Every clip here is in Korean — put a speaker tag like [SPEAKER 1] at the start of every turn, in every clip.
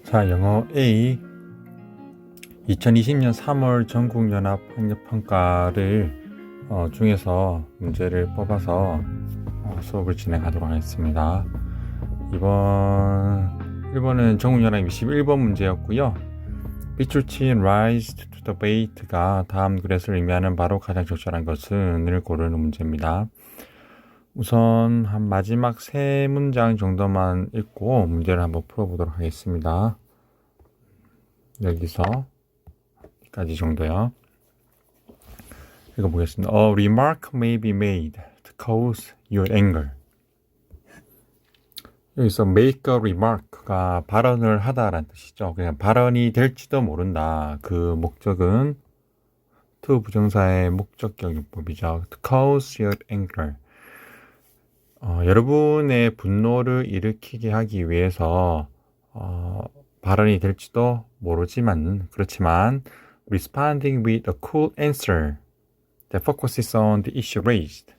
[SPEAKER 1] 자, 영어 A 2020년 3월 전국연합학력평가를 중에서 문제를 뽑아서 수업을 진행하도록 하겠습니다. 1번은 전국연합 21번 문제였고요. 빛을 친 rise to the bait가 다음 그릇을 의미하는 바로 가장 적절한 것은을 고르는 문제입니다. 우선 한 마지막 세 문장 정도만 읽고 문제를 한번 풀어보도록 하겠습니다. 여기서 여기까지 정도요. 읽어보겠습니다. A remark may be made to cause your anger. 여기서 make a remark가 발언을 하다라는 뜻이죠. 그냥 발언이 될지도 모른다. 그 목적은 to 부정사의 목적격 용법이죠. To cause your anger. 여러분의 분노를 일으키게 하기 위해서 발언이 될지도 모르지만 그렇지만 responding with a cool answer that focuses on the issue raised.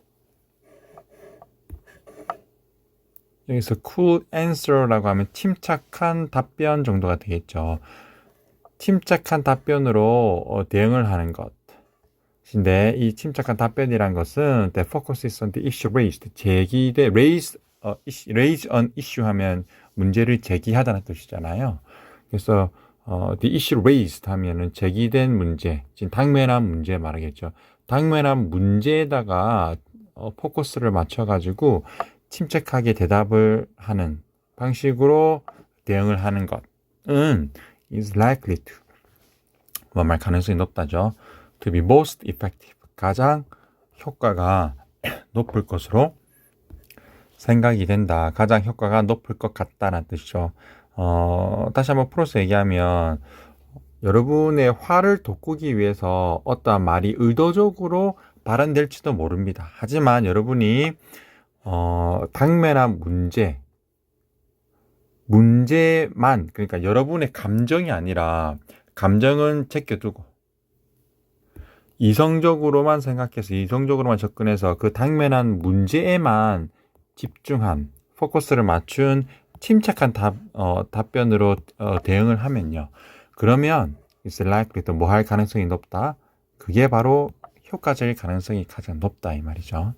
[SPEAKER 1] 여기서 cool answer라고 하면 침착한 답변 정도가 되겠죠. 침착한 답변으로 대응을 하는 것. 근데 이 침착한 답변이란 것은 that focuses on the issue raised. raise an issue 하면 문제를 제기하다는 뜻이잖아요. 그래서 the issue raised 하면은 제기된 문제, 지금 당면한 문제 말하겠죠. 당면한 문제에다가 포커스를 맞춰가지고 침착하게 대답을 하는 방식으로 대응을 하는 것은 is likely to 뭐말 가능성이 높다죠. to be most effective 가장 효과가 높을 것으로 생각이 된다. 가장 효과가 높을 것 같다는 뜻이죠. 다시 한번 풀어서 얘기하면 여러분의 화를 돋구기 위해서 어떠한 말이 의도적으로 발언될지도 모릅니다. 하지만 여러분이 당면한 문제만 그러니까 여러분의 감정이 아니라 감정은 제껴두고 이성적으로만 생각해서 이성적으로만 접근해서 그 당면한 문제에만 집중한 포커스를 맞춘 침착한 답변으로 대응을 하면요. 그러면 it's likely 또 뭐 할 가능성이 높다. 그게 바로 효과적일 가능성이 가장 높다 이 말이죠.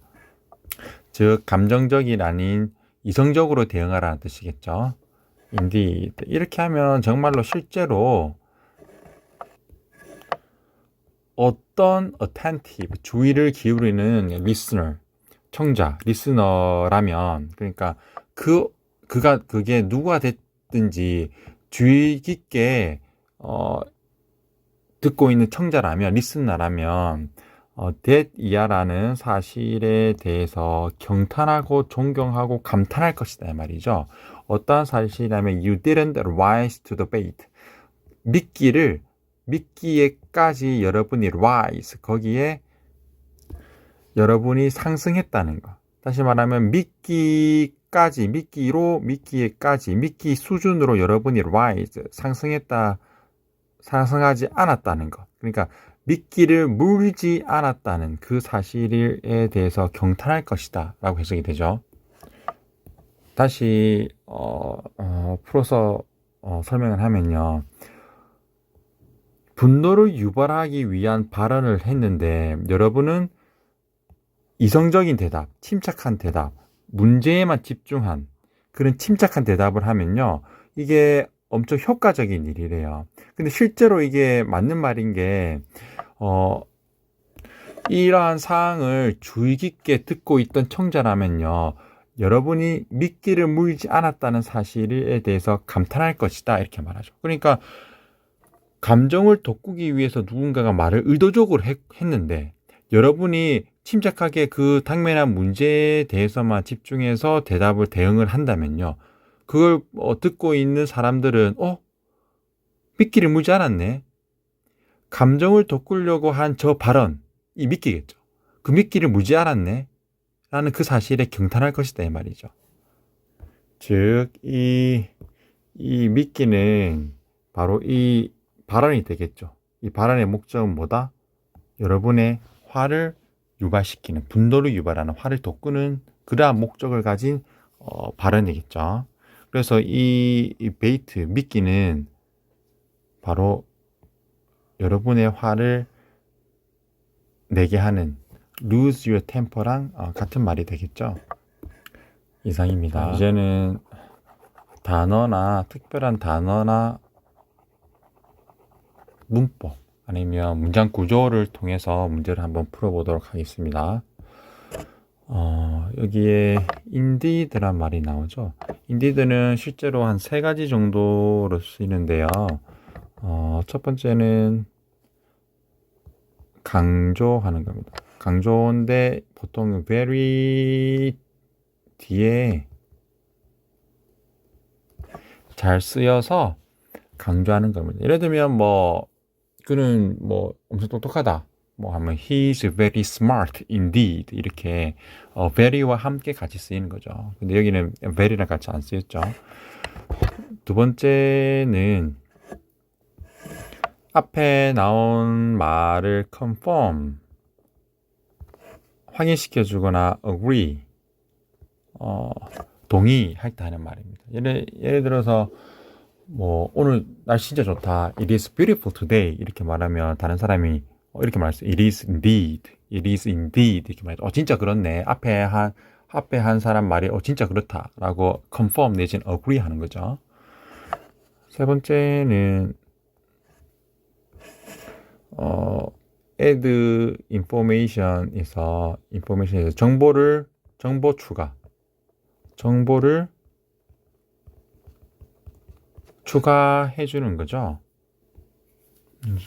[SPEAKER 1] 즉 감정적이 아닌 이성적으로 대응하라는 뜻이겠죠. indeed 이렇게 하면 정말로 실제로 어떤 attentive 주의를 기울이는 listener 청자 리스너라면 그러니까 그게 누가 됐든지 주의 깊게 듣고 있는 청자라면 리스너라면 that 이하라는 사실에 대해서 경탄하고 존경하고 감탄할 것이다 이 말이죠. 어떠한 사실이라면 you didn't rise to the bait 믿기에까지 여러분이 rise 거기에 여러분이 상승했다는 것. 다시 말하면 믿기 수준으로 여러분이 rise 상승하지 않았다는 것. 그러니까 믿기를 물지 않았다는 그 사실에 대해서 경탄할 것이다 라고 해석이 되죠. 다시 풀어서 설명을 하면요. 분노를 유발하기 위한 발언을 했는데 여러분은 이성적인 대답, 침착한 대답, 문제에만 집중한 그런 침착한 대답을 하면요. 이게 엄청 효과적인 일이래요. 근데 실제로 이게 맞는 말인 게 이러한 사항을 주의 깊게 듣고 있던 청자라면요. 여러분이 믿기를 물지 않았다는 사실에 대해서 감탄할 것이다 이렇게 말하죠. 그러니까 감정을 돋구기 위해서 누군가가 말을 의도적으로 했는데 여러분이 침착하게 그 당면한 문제에 대해서만 집중해서 대응을 한다면요. 그걸 듣고 있는 사람들은 믿기를 물지 않았네. 감정을 돋구려고 한 저 발언이 믿기겠죠. 그 믿기를 물지 않았네. 라는 그 사실에 경탄할 것이다 이 말이죠. 즉, 이 믿기는 바로 이 발언이 되겠죠. 이 발언의 목적은 뭐다? 여러분의 화를 유발시키는, 분노를 유발하는, 화를 돋구는 그러한 목적을 가진 발언이겠죠. 그래서 이 베이트, 미끼는 바로 여러분의 화를 내게 하는 lose your temper랑 같은 말이 되겠죠. 이상입니다. 이제는 단어나 특별한 단어나 문법 아니면 문장 구조를 통해서 문제를 한번 풀어보도록 하겠습니다. 여기에 indeed란 말이 나오죠. indeed는 실제로 한 3가지 정도로 쓰이는데요. 첫 번째는 강조하는 겁니다. 강조인데 보통 very 뒤에 잘 쓰여서 강조하는 겁니다. 예를 들면 뭐 그는 뭐 엄청 똑똑하다 뭐 하면 he's very smart indeed 이렇게 very와 함께 같이 쓰이는 거죠. 근데 여기는 very랑 같이 안 쓰였죠. 두 번째는 앞에 나온 말을 confirm 확인시켜 주거나 agree 동의할 때 하는 말입니다. 예를 들어서 뭐 오늘 날씨 진짜 좋다. It is beautiful today. 이렇게 말하면 다른 사람이 이렇게 말했어요. It is indeed. It is indeed. 이렇게 말해서 진짜 그렇네. 앞에 한 사람 말이 진짜 그렇다라고 confirm 내지는 agree 하는 거죠. 세 번째는 add information에서 정보를 추가해 주는 거죠.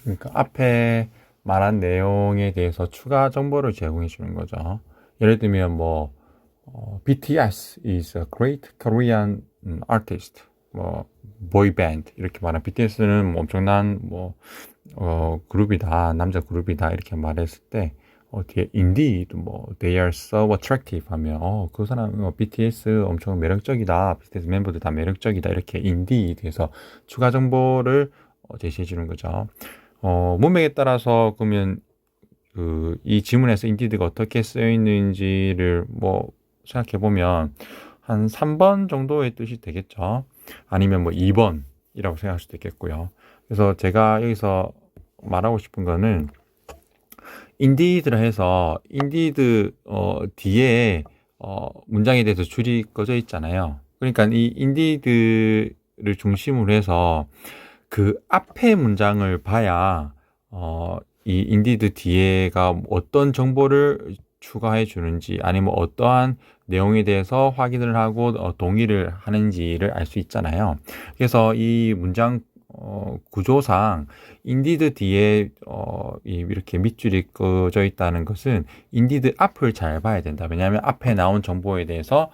[SPEAKER 1] 그러니까 앞에 말한 내용에 대해서 추가 정보를 제공해 주는 거죠. 예를 들면 뭐 BTS is a great Korean artist, 뭐 boy band 이렇게 말하면 BTS는 뭐 엄청난 뭐 그룹이다, 남자 그룹이다 이렇게 말했을 때 뒤에 indeed 뭐 they are so attractive 하면 그 사람 BTS 엄청 매력적이다, BTS 멤버들 다 매력적이다 이렇게 indeed에서 추가 정보를 제시해 주는 거죠. 문맥에 따라서 그러면 이 지문에서 indeed가 어떻게 쓰여 있는지를 뭐 생각해 보면 한 3번 정도의 뜻이 되겠죠. 아니면 뭐 2번이라고 생각할 수도 있겠고요. 그래서 제가 여기서 말하고 싶은 거는 indeed라 해서 indeed 뒤에 문장에 대해서 줄이 꺼져 있잖아요. 그러니까 이 indeed를 중심으로 해서 그 앞에 문장을 봐야 이 indeed 뒤에가 어떤 정보를 추가해 주는지 아니면 어떠한 내용에 대해서 확인을 하고 동의를 하는지를 알 수 있잖아요. 그래서 이 문장 구조상 indeed 뒤에 이렇게 밑줄이 꺼져 있다는 것은 indeed 앞을 잘 봐야 된다. 왜냐하면 앞에 나온 정보에 대해서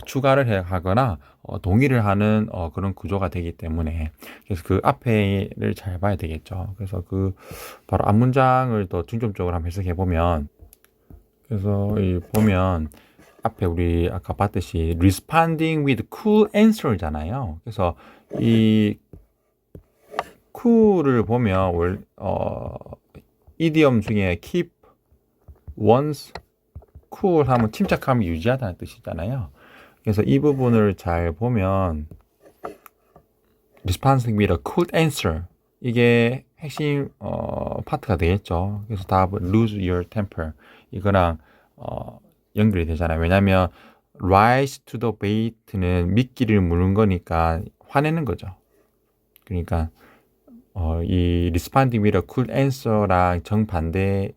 [SPEAKER 1] 추가를 하거나 동의를 하는 그런 구조가 되기 때문에 그래서 그 앞에를 잘 봐야 되겠죠. 그래서 바로 앞 문장을 더 중점적으로 한번 해석해 보면 그래서 보면 앞에 우리 아까 봤듯이 responding with cool answer잖아요. 그래서 이 cool을 보면 이디엄 중에 keep one's cool 하면 침착함을 유지하다는 뜻이잖아요. 그래서 이 부분을 잘 보면 responding with a cool answer 이게 핵심 파트가 되겠죠. 그래서 답은 lose your temper 이거랑 연결이 되잖아요. 왜냐하면 rise to the bait는 미끼를 무는 거니까 화내는 거죠. 그러니까 이 responding with a cool answer랑 정반대의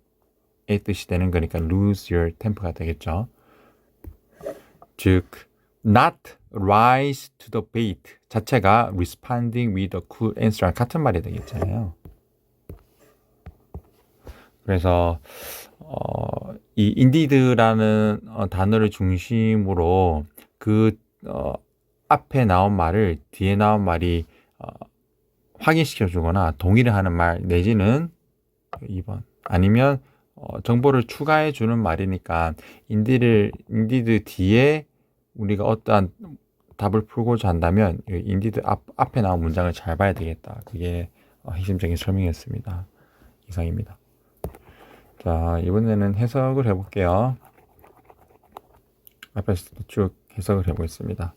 [SPEAKER 1] 뜻이 되는 거니까 lose your temper가 되겠죠. 즉 not rise to the bait 자체가 responding with a cool answer랑 같은 말이 되겠잖아요. 그래서 이 indeed라는 단어를 중심으로 앞에 나온 말을 뒤에 나온 말이 확인시켜 주거나 동의를 하는 말 내지는 2번 아니면 정보를 추가해 주는 말이니까 indeed 뒤에 우리가 어떠한 답을 풀고자 한다면 indeed 앞에 나온 문장을 잘 봐야 되겠다. 그게 핵심적인 설명이었습니다. 이상입니다. 자, 이번에는 해석을 해볼게요. 앞에서 쭉 해석을 해보겠습니다.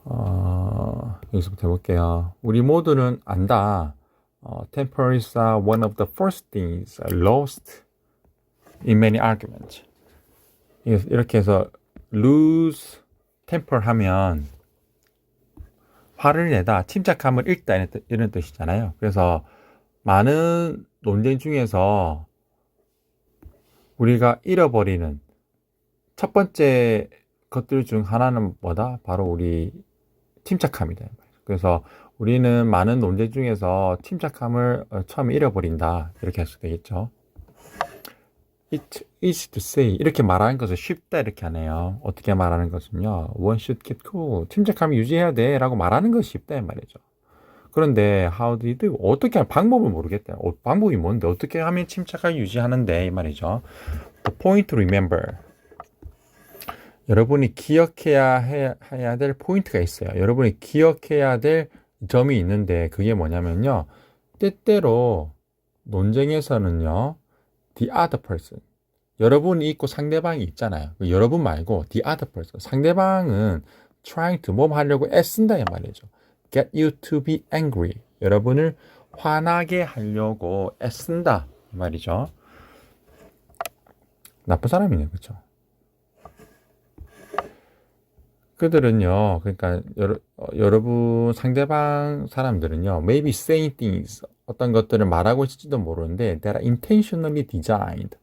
[SPEAKER 1] 여기서부터 해볼게요. 우리 모두는 안다. Tempers are one of the first things lost in many arguments. 이렇게 해서 lose temper 하면 화를 내다, 침착함을 잃다 이런 뜻이잖아요. 그래서 많은 논쟁 중에서 우리가 잃어버리는 첫 번째 것들 중 하나는 뭐다? 바로 우리 침착함이다. 그래서 우리는 많은 논쟁 중에서 침착함을 처음에 잃어버린다. 이렇게 할 수 되겠죠. It is to say 이렇게 말하는 것은 쉽다 이렇게 하네요. 어떻게 말하는 것은요. One should keep cool. 침착함을 유지해야 돼 라고 말하는 것이 쉽다 이 말이죠. 그런데 how do you do? 어떻게 하면 방법을 모르겠다. 방법이 뭔데? 어떻게 하면 침착하게 유지하는데 이 말이죠. The point to remember. 여러분이 기억해야 해야 될 포인트가 있어요. 여러분이 기억해야 될 점이 있는데 그게 뭐냐면요. 때때로 논쟁에서는요. The other person. 여러분이 있고 상대방이 있잖아요. 여러분 말고 the other person. 상대방은 trying to 뭐 하려고 애쓴다 이 말이죠. Get you to be angry. 여러분을 화나게 하려고 애쓴다 이 말이죠. 나쁜 사람이네요. 그렇죠? 그들은요, 그러니까 여러분 상대방 사람들은요, maybe saying things 어떤 것들을 말하고 있을지도 모르는데, that are intentionally designed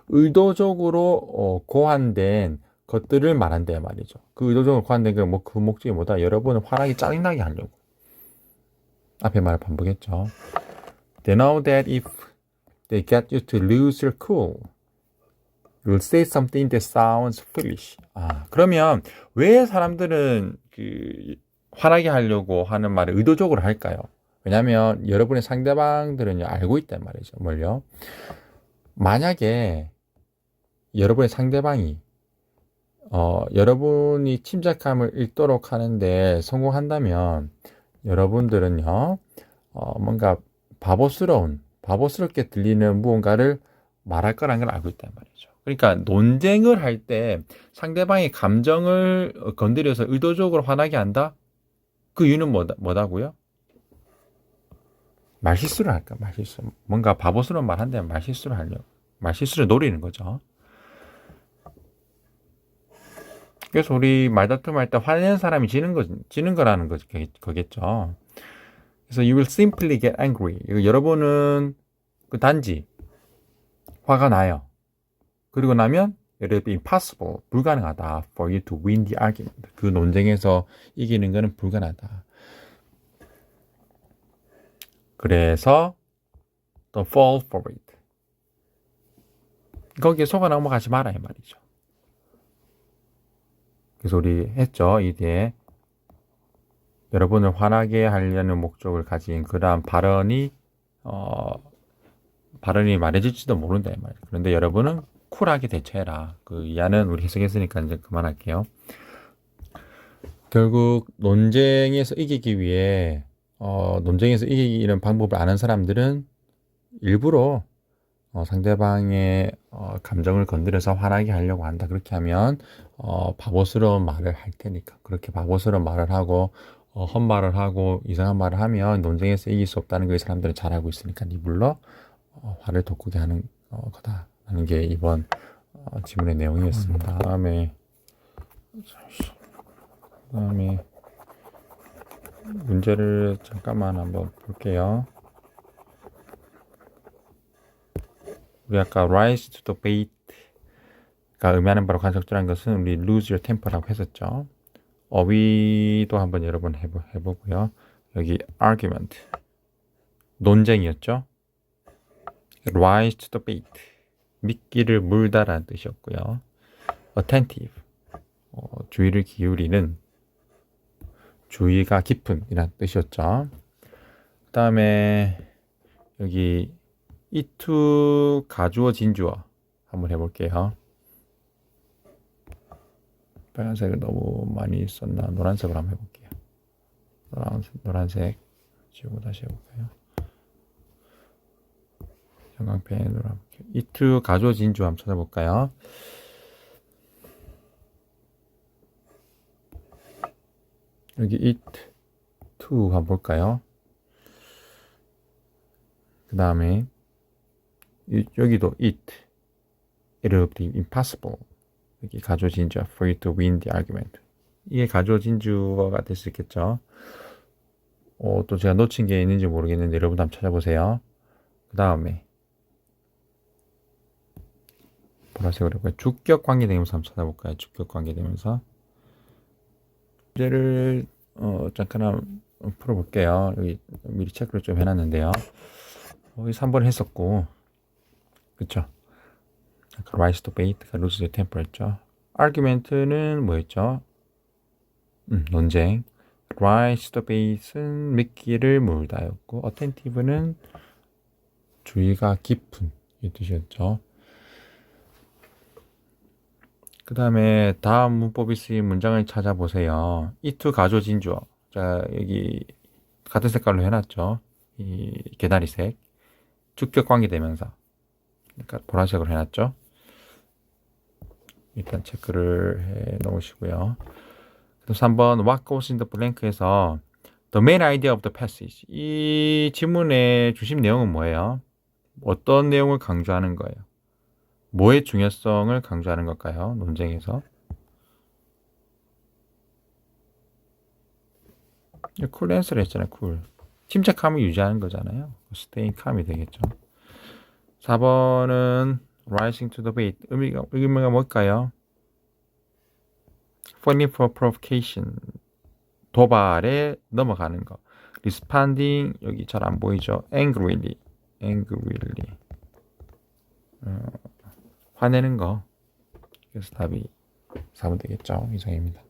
[SPEAKER 1] 의도적으로 고안된 것들을 말한다 말이죠. 그 의도적으로 고안된 그 목적이 뭐다? 여러분을 화나게 짜증나게 하려고. 앞에 말 반복했죠. They know that if they get you to lose your cool, you'll say something that sounds foolish. 그러면 왜 사람들은 화나게 하려고 하는 말을 의도적으로 할까요? 왜냐하면 여러분의 상대방들은 알고 있단 말이죠. 뭘요? 만약에 여러분의 상대방이 여러분이 침착함을 잃도록 하는데 성공한다면 여러분들은요 뭔가 바보스럽게 들리는 무언가를 말할 거라는 걸 알고 있단 말이죠. 그러니까 논쟁을 할 때 상대방의 감정을 건드려서 의도적으로 화나게 한다? 그 이유는 뭐다고요? 말실수를 할까? 말실수. 뭔가 바보스러운 말 한다면 말실수를 하려고. 말실수를 노리는 거죠. 그래서 우리 말다툼 할 때 화내는 사람이 지는 거라는 거겠죠. 그래서 you will simply get angry. 여러분은 단지 화가 나요. 그리고 나면 it will be impossible. 불가능하다. For you to win the argument. 그 논쟁에서 이기는 것은 불가능하다. 그래서 don't fall for it. 거기에 속아 넘어가지 마라 이 말이죠. 그래서 우리 했죠. 이 뒤에 여러분을 화나게 하려는 목적을 가진 그러한 발언이 말해질지도 모른다 이 말이에요. 그런데 여러분은 쿨하게 대처해라. 그 이하는 우리 해석했으니까 이제 그만할게요. 결국 논쟁에서 이기기 위해 논쟁에서 이기는 방법을 아는 사람들은 일부러 상대방의 감정을 건드려서 화나게 하려고 한다. 그렇게 하면 바보스러운 말을 할 테니까 그렇게 바보스러운 말을 하고 헛말을 하고 이상한 말을 하면 논쟁에서 이길 수 없다는 걸 사람들은 잘 알고 있으니까 이불로 화를 돋구게 하는 거다라는 게 이번 지문의 내용이었습니다. 다음에 문제를 잠깐만 한번 볼게요. 우리 아까 rise to the bait가 의미하는 바로 간접적인 것은 우리 lose your temper라고 했었죠. 어휘도 한번 여러분 해보고요. 여기 argument 논쟁이었죠. rise to the bait 미끼를 물다라는 뜻이었고요. attentive 주의를 기울이는 주의가 깊은 이란 뜻이었죠. 그 다음에 여기 이투 가주어 진주어 한번 해볼게요. 빨간색을 너무 많이 썼나? 노란색으로 한번 해볼게요. 노란색 지우고 다시 해볼까요? 형광펜으로 한번 볼게요. 이투 가주어 진주어 한번 찾아볼까요? 여기 it to 한번 볼까요? 그 다음에 여기도 it will be impossible. 여기 가조진주 for you to win the argument. 이게 가조진주어가 될 수 있겠죠. 또 제가 놓친 게 있는지 모르겠는데 여러분 한번 찾아보세요. 그 다음에 보라색으로 해볼까요? 주격 관계대명사 한번 찾아볼까요? 주격 관계대명사. 문제를 잠깐 풀어볼게요. 여기 미리 체크를 좀 해놨는데요. 여기 3번 했었고, 그쵸? rise to bait, lose the temper 했죠. argument는 뭐였죠? 논쟁. rise to bait은 미끼를 물다였고, attentive는 주의가 깊은 이 뜻이었죠. 그 다음에 다음 문법이 쓰인 문장을 찾아보세요. it 가조진주어. 자, 여기 같은 색깔로 해놨죠. 이 개다리색. 주격 관계대명사. 그러니까 보라색으로 해놨죠. 일단 체크를 해 놓으시고요. 그래서 3번 what goes in the blank에서 the main idea of the passage. 이 지문의 중심 내용은 뭐예요? 어떤 내용을 강조하는 거예요? 뭐의 중요성을 강조하는 걸까요? 논쟁에서. 쿨 앤서를 했잖아요. 쿨. 침착함을 유지하는 거잖아요. staying calm이 되겠죠. 4번은 rising to the bait. 의미가 뭘까요? falling for provocation. 도발에 넘어가는 거. responding 여기 잘 안 보이죠? angrily. 화내는 거. 그래서 답이 4번 되겠죠. 이상입니다.